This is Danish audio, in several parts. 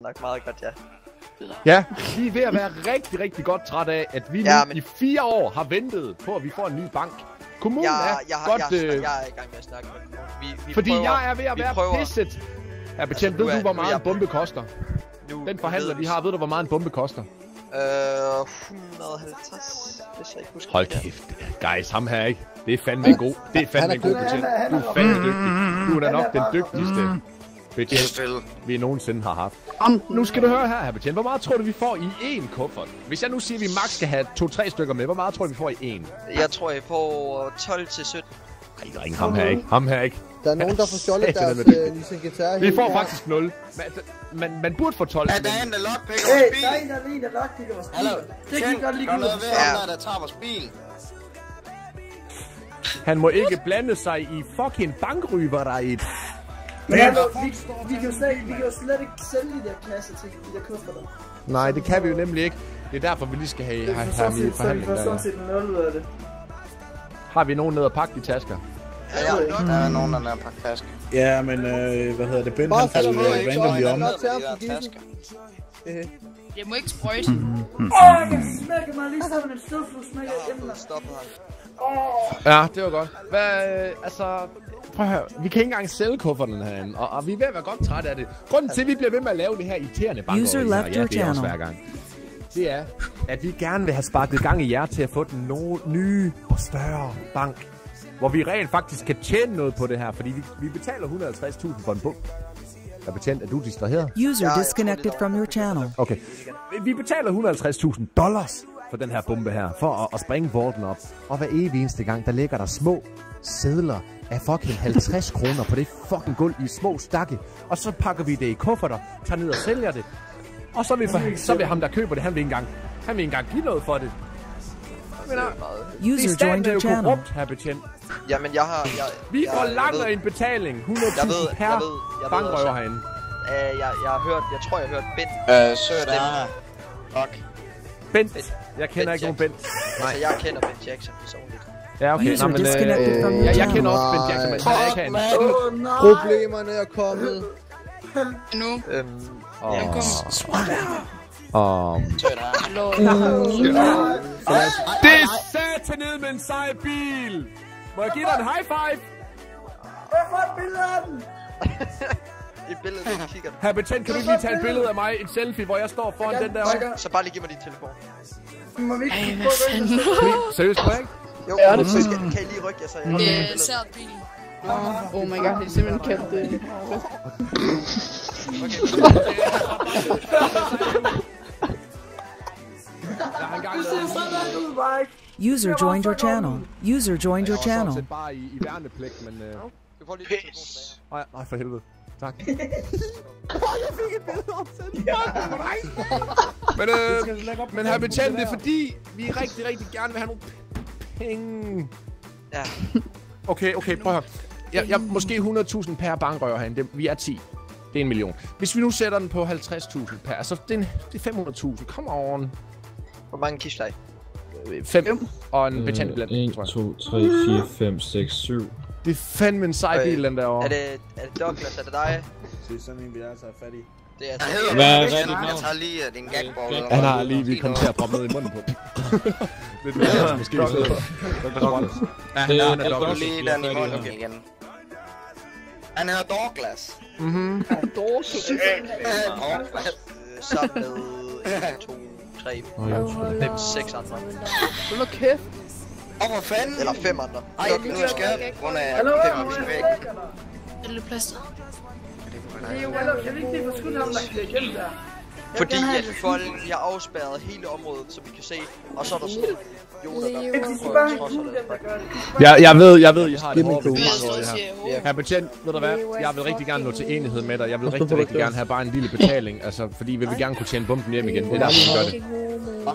Nok meget godt, ja. Ja, vi er ved at være rigtig, rigtig godt træt af, at vi nu i 4 år har ventet på, at vi får en ny bank. Kommunen er godt... Jeg er i gang med at snakke med kommunen. Fordi jeg er ved at være pisset. Ja, betjent, ved du, hvor meget en bombe koster? Den forhandler, vi har, ved du, hvor meget en bombe koster? 150, hvis jeg ikke husker. Hold kæft, guys, ham her, ikke? Det er fandme god. Det er fandme god, betjent. Du er fandme dygtig. Du er da nok den dygtigste betjent, vi nogensinde har haft. Nu skal du høre her, betjent. Hvor meget tror du, vi får i én kuffert? Hvis jeg nu siger, at vi max skal have 2-3 stykker med, hvor meget tror du, vi får i én? Jeg tror, jeg får 12 til 17. Ej, ring ham her, ikke? Ham her, ikke? Der er nogen, der får stjålet deres guitar. Vi får faktisk 0. Man burde få 12. Ja, der er en, der lockpicker vores bil. Der er en, der lockpicker vores bil. Hallo, det kan vi godt lige gå ud. Der tager vores bil. Han må ikke blande sig i fucking bankryveriet. Men vi kan jo slet ikke sælge de der kasser til de der kufferter. Nej, det kan vi jo nemlig ikke. Det er derfor, vi lige skal have en forhandling. Så vi får sådan set 0 ud af det. Har vi nogen ned at pakke de tasker? Ja, der er nogen, der er pakke tasker. Ja, men hvad hedder det? Ben, han falder randomly om. Jeg må ikke sprøjte. Jeg kan smække mig lige sådan en støvflug smækker hjemme. Ja, det var godt. Altså, prøv at høre. Vi kan ikke engang sælge kufferten herinde, og vi er ved at være godt trætte af det. Grunden til, at vi bliver ved med at lave det her irriterende bankrøver, det er også hver gang. Det er, at vi gerne vil have sparket gang i jer til at få den nye og større bank. Hvor vi rent faktisk kan tjene noget på det her, fordi vi betaler 150.000 for en bog. Er betjent, er du distraheret? User disconnected from your channel. Okay. Vi betaler $150.000 for den her bombe her, for at springe volden op. Og hver evig eneste gang, der ligger der små sedler af fucking 50 kroner på det fucking gulv i små stakke. Og så pakker vi det i kufferter, tager ned og sælger det. Og så vil ham, der køber det, han vil ikke engang give noget for det. User joined your channel. Korrupt, her betjent. Jamen, vi forlanger en betaling. 100.000 per bankrøver herinde. Jeg tror, jeg har hørt Bent. Søger der. Fuck. Bent. Jeg kender ikke nogen Bent. Nej, jeg kender Bent Jackson personligt. Ja, okay. Nå, men jeg kender også Bent Jackson, men jeg ikke han. Problemerne er kommet. Nu. Det er satanede med en sej bil! Må jeg give dig en high five? Jeg får et billede af den! Et billede, du kigger. Her betjent, kan du lige tage et billede af mig? En selfie, hvor jeg står foran den der... Så bare lige giv mig din telefon. Må vi ikke kigge på den? Seriøst, ikke? Jo, kan I lige rykke jer, så jeg... Det er sært bil. Oh my god, det er simpelthen kaldt det. User joined your channel. User joined your channel. Jeg bare i værnepligt, men... Pis! Nej, for helvede. Tak. Jeg fik et billede opsat. Men her betjent, det er fordi, vi rigtig, rigtig gerne vil have nogle penge. Ja. Okay, prøv at høre. Jeg måske 100.000 per bankrøver herinde. Vi er 10. Det er 1 million. Hvis vi nu sætter den på 50.000 per, så det er 500.000. Come on. Hvor mange kislag? 5 og en betjent blandt. 1, 2, 3, 4, 5, 6, 7. Det er fandme en sej bil, den derovre. Er det Douglas? Er det dig? Det er sådan en, vi er så fat i. Det er Hvad er dit navn? Jeg tager lige din gagball. Han har lige, vi kom til at proppe noget i munden på. Lidt mere, måske. Ja, han er Douglas. Lige den i munden igen. Han hedder Douglas. Douglas. Sammen med 1, 2, 3, 5, 6 andre. Hold kæft. Hvor fanden? Eller 5 andre. Ej, nu er skadet på grund af 5 af mine væg. Eller plaster. Jeg vil ikke lige forskyde ham, der kan igennem der. Fordi at folk har afspærret hele området, som vi kan se. Og så er der sådan joner, der Jeg ved, I har det hårdt ved her. Herr betjent, ved du hvad? Jeg vil rigtig gerne nå til enighed med dig. Jeg vil rigtig, rigtig gerne have bare en lille betaling. Altså, fordi vi vil gerne kunne tjene bomben hjem igen. Det er derfor, vi gør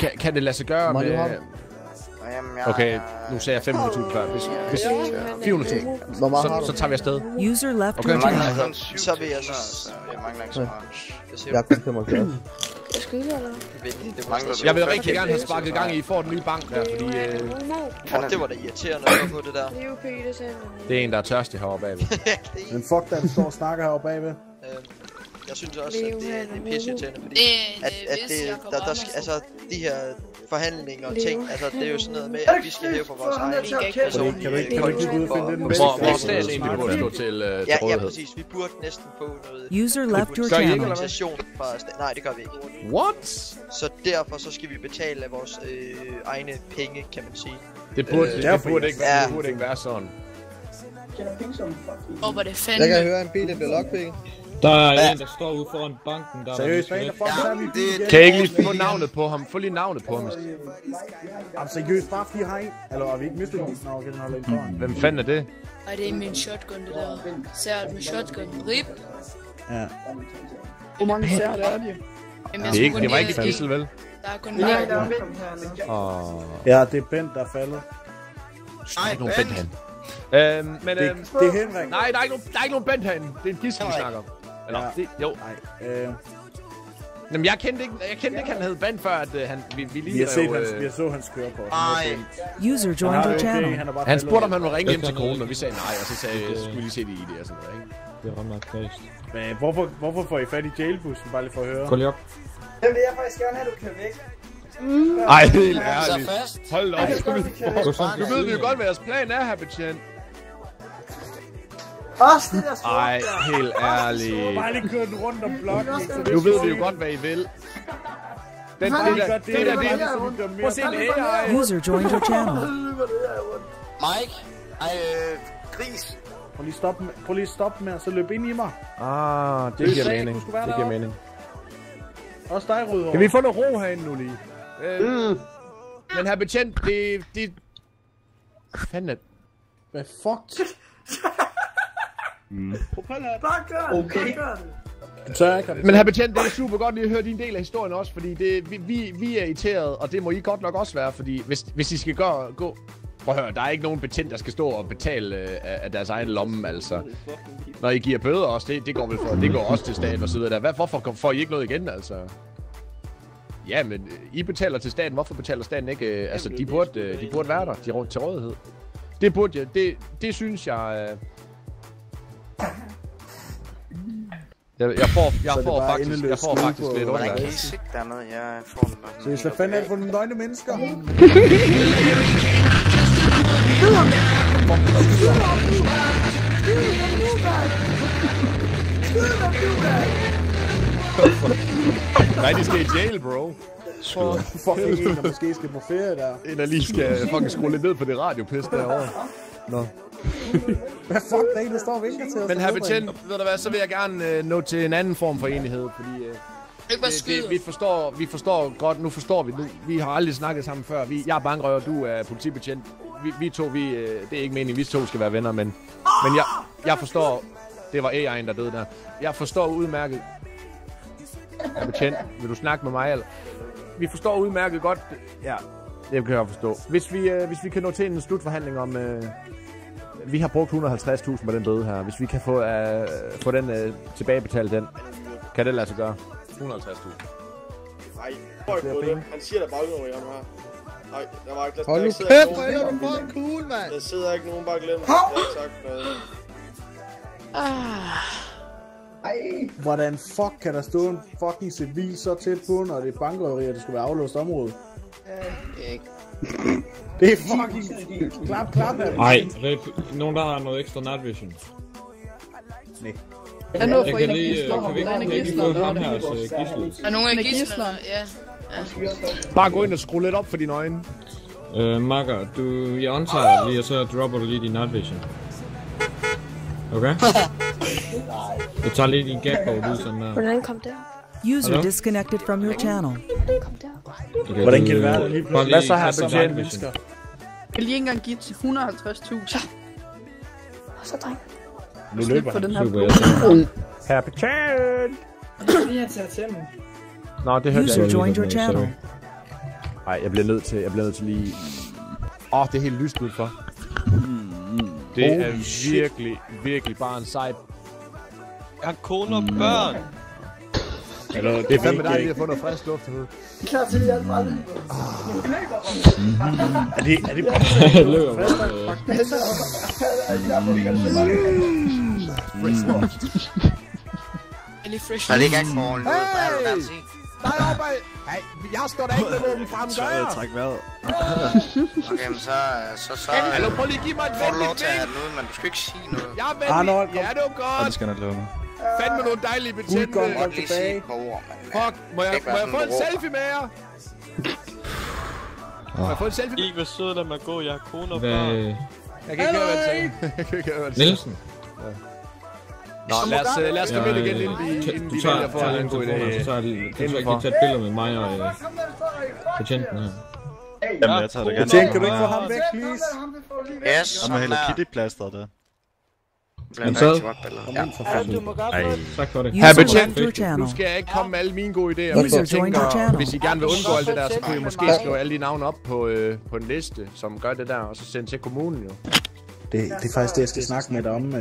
det. Kan det lade sig gøre med... Okay, nu sagde jeg 500.000 før. Hvis 400.000, så tager vi afsted. User left okay. Så vil jeg så... Jeg kun 75. Jeg vil rigtig gerne have sparket gang i, for den nye bank der, fordi... det var da irriterende at på det der. Det er en, der er tørstig herovre bagved. Men fuck, der står og snakker herovre bagved. Jeg synes også, at det er pisseirriterende, fordi altså de her forhandlinger og ting, altså det er jo sådan noget med, at vi skal hæve for vores egen person. Kan du ikke gå ud og finde den bedste? Hvor staten egentlig burde stå til rådighed? Ja, præcis. Vi burde næsten få noget User left your channel. fra nej, det gør vi ikke. What? Så derfor så skal vi betale af vores egne penge, kan man sige. Det burde ikke være sådan. Hvor det fandme. Jeg kan høre en bil, der bliver lockpicking. Der er en, der står ude foran banken, der seriøst, hvad kan jeg ikke lige få navnet på ham? Få lige navnet på ham. Jamen seriøst, bare fordi har en. Eller har vi ikke mistet den? Nå, okay, den holder ind foran. Hvem fanden er det? Ej, det er min shotgun, det der. Sært med shotgun. Rip. Ja. Hvor mange sært er det? Det var ikke et gissel, vel? Der er kun nej. Ja, det er Bent, der er faldet. Der er ikke nogen Bent han. Men det er Henrik. Nej, der er ikke nogen Bent herinde. Det er en gissel, vi snakker om. Eller, jo. Nej. Jamen, jeg kendte ikke, han hed Bent før, at vi lige vi har så hans kørekort. User joined your channel. Han spurgte, om han ville ringe hjem til konen, og vi sagde nej, og så sagde skulle vi lige se det i det og sådan noget, ikke? Det er ret meget kræst. Men hvorfor får I fat i jailbussen, bare lige for at høre? Gå lige op. Jeg vil faktisk gerne have, at du kan væk. Ej, helt ærligt. Hold op. Nu ved vi jo godt, hvad jeres plan er her, betjent. Ej, helt ærligt. Bare lige køre den rundt om blokken. Nu ved vi jo godt, hvad I vil. Det der. Prøv at se det her. User joined your channel. Mike, gris. Prøv lige at stoppe med at så løbe ind i mig. Det giver mening. Det giver mening. Også dig, Rødhård. Kan vi få noget ro herinde nu lige? Men her betjent, det... Hvad fanden er det? Hvad fuck? Okay. Men her betjent, det er super godt lige at høre din del af historien også, fordi vi er irriteret, og det må I godt nok også være, fordi hvis I skal gå... Prøv at høre, der er ikke nogen betjent, der skal stå og betale af deres egen lomme, altså. Når I giver bøder også, det går vel for, det går også til staten og så videre der. Hvorfor får I ikke noget igen, altså? Ja, men I betaler til staten, hvorfor betaler staten ikke? Altså, de burde være der, de er til rådighed. Det burde jeg, det synes jeg... Jeg får faktisk lidt under. Hvordan kan I sigte dernede? Jeg får den bare. Så hvad fanden er det for nogle nøgne mennesker? Nej, de skal i jail, bro. Fucking en, der måske skal på ferie der. En, der lige skal fucking skrue lidt ned på det radiopis derovre. Nå. Hvad fuck, der er en, der står og vinker til os? Men her betjent, ved du hvad, så vil jeg gerne nå til en anden form for enighed, fordi... vi forstår godt, nu forstår vi. Vi har aldrig snakket sammen før. Jeg er bankrøver, du er politibetjent. Vi to, det er ikke meningen, vi to skal være venner, men jeg forstår... Det var AI'en, der døde der. Jeg forstår udmærket... Jeg betjent, vil du snakke med mig, eller? Vi forstår udmærket godt... Ja, det kan jeg forstå. Hvis vi kan nå til en slutforhandling om... Vi har brugt 150.000 på den bøde her. Hvis vi kan få den tilbagebetalt, kan det lade sig gøre? 150.000. Nej, han siger der bare ud over ham her. Nej, der var ikke... Hold nu kæft, hvor er du fucking cool, mand! Der sidder ikke nogen, bare glem. Jeg har ikke sagt noget. Hvordan fuck kan der stå en fucking civil så tæt på, når det er bankrøveri, og det skulle være aflåst område? Det er fucking... Klap her. Ej, nogen der har noget ekstra night vision. Nej. Jeg kan lige... Kan vi ikke få ham her gidsler? Er nogen af gidslerne? Ja. Bare gå ind og skrue lidt op for dine øjne. Makker, jeg antager lige, og så dropper du lige din night vision. Okay? Du tager lige din gag-board ud sådan der. Hvordan kom det? User disconnected from your channel. Okay, hvordan kan det være? Hvad så her betjent? Jeg vil lige engang give til 150.000. Så dreng. Nu løber han. Her betjent! Vi har taget til mig. Nå, det hørte jeg. User joined your channel. Nej, jeg bliver nødt til lige... det er helt lyst udfor. Det er virkelig bare en sej... Jeg har kone og børn. Eller, det er fandme dejligt at få noget frisk luft herude. Klar til at hjælpe aldrig. Er det bare... Løber er lige fresh. Der ligger ikke morgen nu, hvad vil du gerne sige? Nej, oppe! Hey, jeg står da ikke med våben frem, gør jeg? Træk vejret. Okay, men så... Hallo, prøv lige at give mig et venligt vink. Får du lov til at have noget, men du skal ikke sige noget. Jeg er venlig. Ja, det var godt. Det skal jeg nok lave nu. Fandme nogle dejlige betjente. Du må lige sige et par ord, men... Fuck, må jeg få en selfie med jer? Må jeg få en selfie med jer? I, hvad sød, lad mig gå. Jeg har kone og børn. Jeg kan ikke høre, hvad jeg sagde. Nielsen. Nå, lad os komme ind igen, inden vi vælger for at gå i det. Du tager lige tage et billede med mig og betjenten her. Jamen, jeg tager det gerne. Betjent, kan du ikke få ham væk, please? Yes, sådan der. Hello Kitty-plasteret der. Men så... Tak for det. Her betjent, nu skal jeg ikke komme med alle mine gode idéer, men jeg tænker, hvis I gerne vil undgå alt det der, så kunne I måske skrive alle de navne op på en liste, som gør det der, og så sende til kommunen jo. Det er faktisk det, jeg skal snakke med dig om.